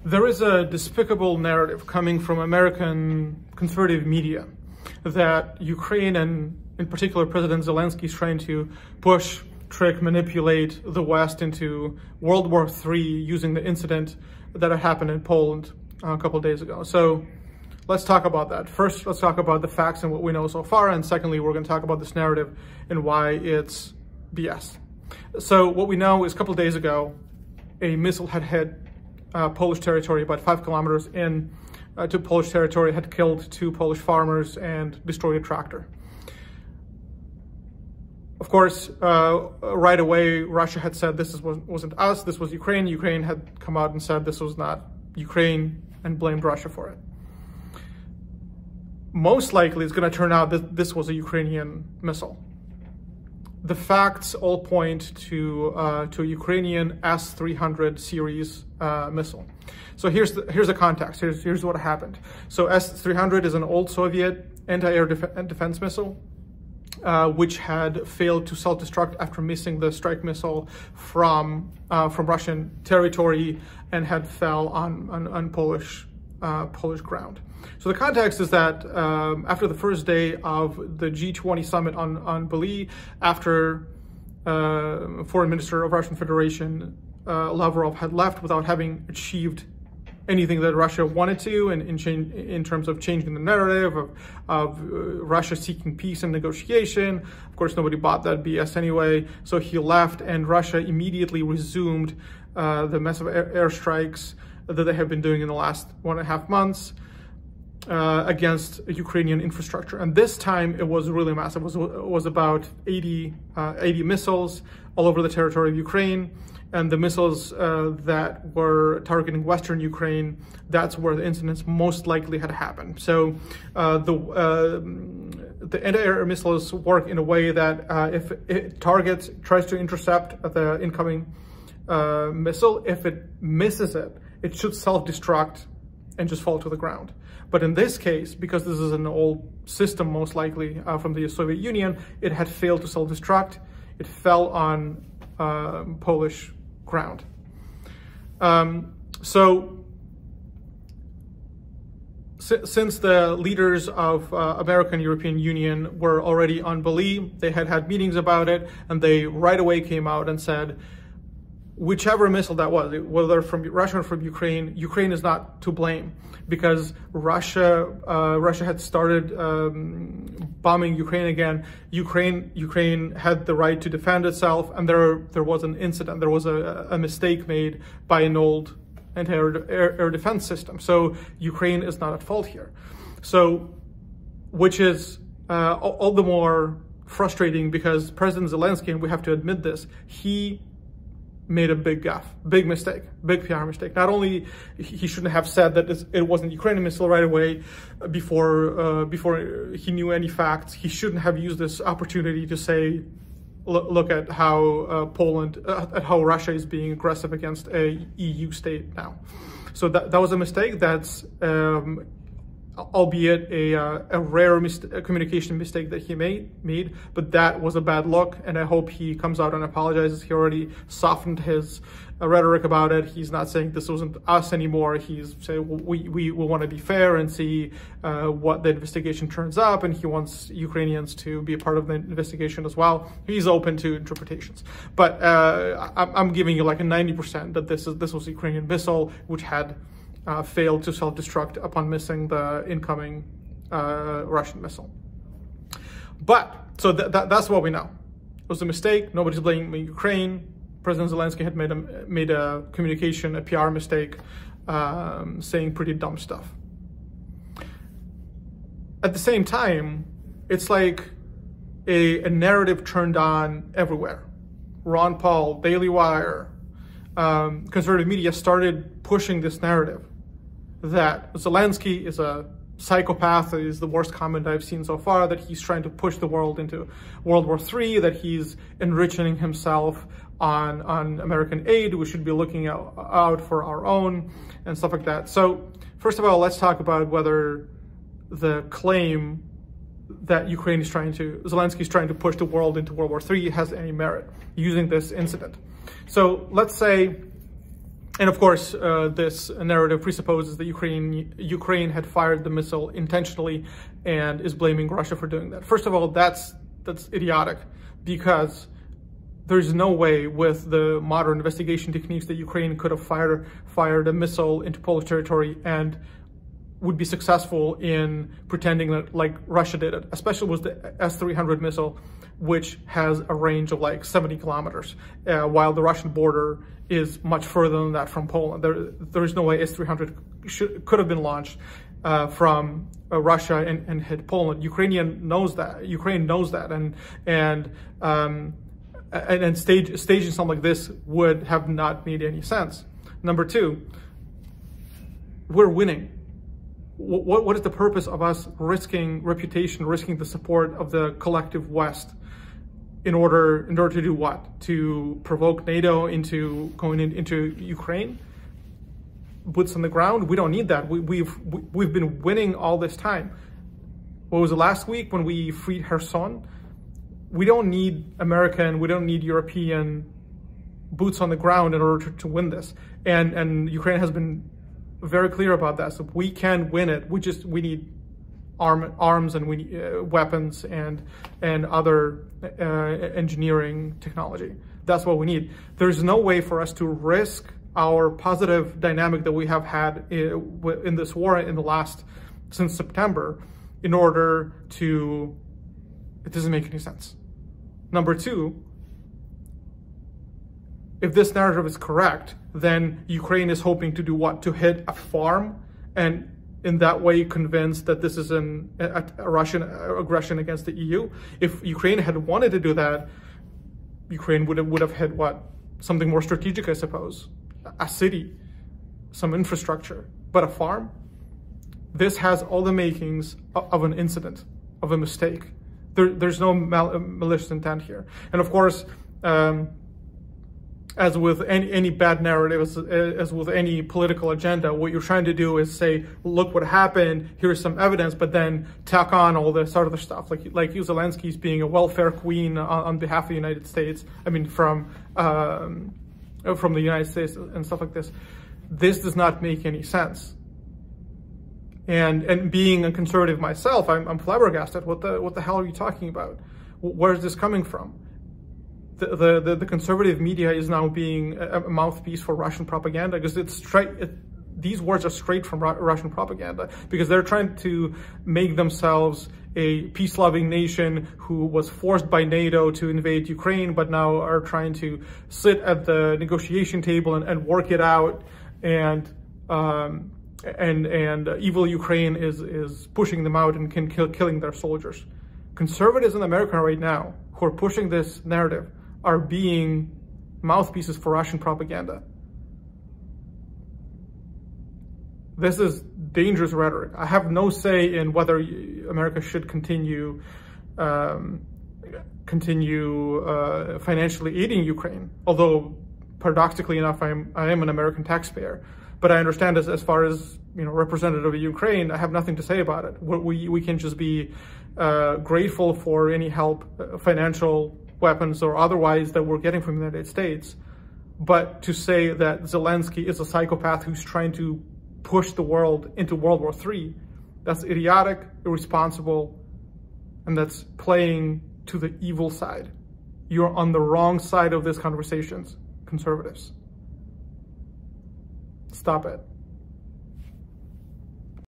There is a despicable narrative coming from American conservative media that Ukraine, and in particular President Zelensky, is trying to push, trick, manipulate the West into World War III using the incident that had happened in Poland a couple of days ago. So let's talk about that. First, let's talk about the facts and what we know so far. And secondly, we're going to talk about this narrative and why it's BS. So what we know is a couple of days ago, a missile had hit Polish territory about 5 kilometers to Polish territory, had killed 2 Polish farmers and destroyed a tractor. Of course, right away, Russia had said this wasn't us, this was Ukraine. Ukraine had come out and said this was not Ukraine and blamed Russia for it. Most likely, it's going to turn out that this was a Ukrainian missile. The facts all point to a Ukrainian S-300 series missile. So here's the context. Here's what happened. So S-300 is an old Soviet anti-air defense missile, which had failed to self-destruct after missing the strike missile from Russian territory and had fell on Polish ground. So the context is that after the first day of the G20 summit on Bali, after Foreign Minister of Russian Federation Lavrov had left without having achieved anything that Russia wanted to, in terms of changing the narrative of Russia seeking peace and negotiation. Of course, nobody bought that BS anyway. So he left, and Russia immediately resumed the massive airstrikes that they have been doing in the last 1.5 months against Ukrainian infrastructure. And this time it was really massive. It was about 80 missiles all over the territory of Ukraine. And the missiles that were targeting Western Ukraine, that's where the incidents most likely had happened. So the anti-air missiles work in a way that if it tries to intercept the incoming missile, if it misses it, it should self-destruct and just fall to the ground. But in this case, because this is an old system, most likely from the Soviet Union, it had failed to self-destruct. It fell on Polish ground. Since the leaders of American and European Union were already on Bali, they had meetings about it, and they right away came out and said, whichever missile that was, whether from Russia or from Ukraine, Ukraine is not to blame, because Russia had started bombing Ukraine again. Ukraine had the right to defend itself, and there was an incident. There was a mistake made by an old anti-air defense system. So Ukraine is not at fault here. So, which is all the more frustrating because President Zelensky, and we have to admit this, he made a big gaffe, big mistake, big PR mistake. Not only he shouldn't have said that it wasn't a Ukrainian missile right away before he knew any facts. He shouldn't have used this opportunity to say, look at how at how Russia is being aggressive against a EU state now. So that was a mistake. That's albeit a rare communication mistake that he made, but that was a bad look, and I hope he comes out and apologizes. He already softened his rhetoric about it. He's not saying this wasn't us anymore. He's saying we want to be fair and see what the investigation turns up, and he wants Ukrainians to be a part of the investigation as well. He's open to interpretations, but I'm giving you like a 90% that this was a Ukrainian missile which had failed to self-destruct upon missing the incoming Russian missile. But, so that's what we know. It was a mistake. Nobody's blaming Ukraine. President Zelensky had made a communication, a PR mistake, saying pretty dumb stuff. At the same time, it's like a narrative turned on everywhere. Ron Paul, Daily Wire, conservative media started pushing this narrative that Zelensky is a psychopath, that is the worst comment I've seen so far, that he's trying to push the world into World War III, that he's enriching himself on American aid, we should be looking out for our own, and stuff like that. So first of all, let's talk about whether the claim that Zelensky is trying to push the world into World War III has any merit using this incident. So let's say And of course, this narrative presupposes that Ukraine had fired the missile intentionally and is blaming Russia for doing that. First of all, that's idiotic, because there's no way with the modern investigation techniques that Ukraine could have fired a missile into Polish territory and would be successful in pretending that like Russia did it, especially with the S-300 missile, which has a range of like 70 kilometers, while the Russian border is much further than that from Poland. There is no way S-300 could have been launched from Russia and hit Poland. Ukraine knows that, and staging something like this would have not made any sense. Number two, we're winning. What is the purpose of us risking reputation, risking the support of the collective West in order to do what? To provoke NATO into going into Ukraine? Boots on the ground? We don't need that. We've been winning all this time. What was it, last week when we freed Kherson? We don't need American, we don't need European boots on the ground in order to win this. And Ukraine has been very clear about that. So we can win it. We need arms, and we need weapons and other engineering technology. That's what we need. There's no way for us to risk our positive dynamic that we have had in this war since September in order to. It doesn't make any sense. Number two, if this narrative is correct, then Ukraine is hoping to do what? To hit a farm, and in that way convince that this is a Russian aggression against the EU. If Ukraine had wanted to do that, Ukraine would have hit what? Something more strategic, I suppose. A city, some infrastructure, but a farm? This has all the makings of an incident, of a mistake. There's no malicious intent here. And of course, as with any bad narrative, as with any political agenda, what you're trying to do is say, look what happened, here's some evidence, but then tack on all this other stuff. Like Zelensky's being a welfare queen on behalf of the United States, from the United States and stuff like this. This does not make any sense. And being a conservative myself, I'm flabbergasted. What the hell are you talking about? Where is this coming from? The conservative media is now being a mouthpiece for Russian propaganda, because these words are straight from Russian propaganda, because they're trying to make themselves a peace-loving nation who was forced by NATO to invade Ukraine, but now are trying to sit at the negotiation table and work it out, and evil Ukraine is pushing them out and killing their soldiers. Conservatives in America right now who are pushing this narrative are being mouthpieces for Russian propaganda. This is dangerous rhetoric. I have no say in whether America should continue financially aiding Ukraine, although paradoxically enough, I am an American taxpayer. But I understand as far as representative of Ukraine, I have nothing to say about it. We can just be grateful for any help, financial, weapons, or otherwise that we're getting from the United States. But to say that Zelensky is a psychopath who's trying to push the world into World War III, that's idiotic, irresponsible, and that's playing to the evil side. You're on the wrong side of this conversation, conservatives. Stop it.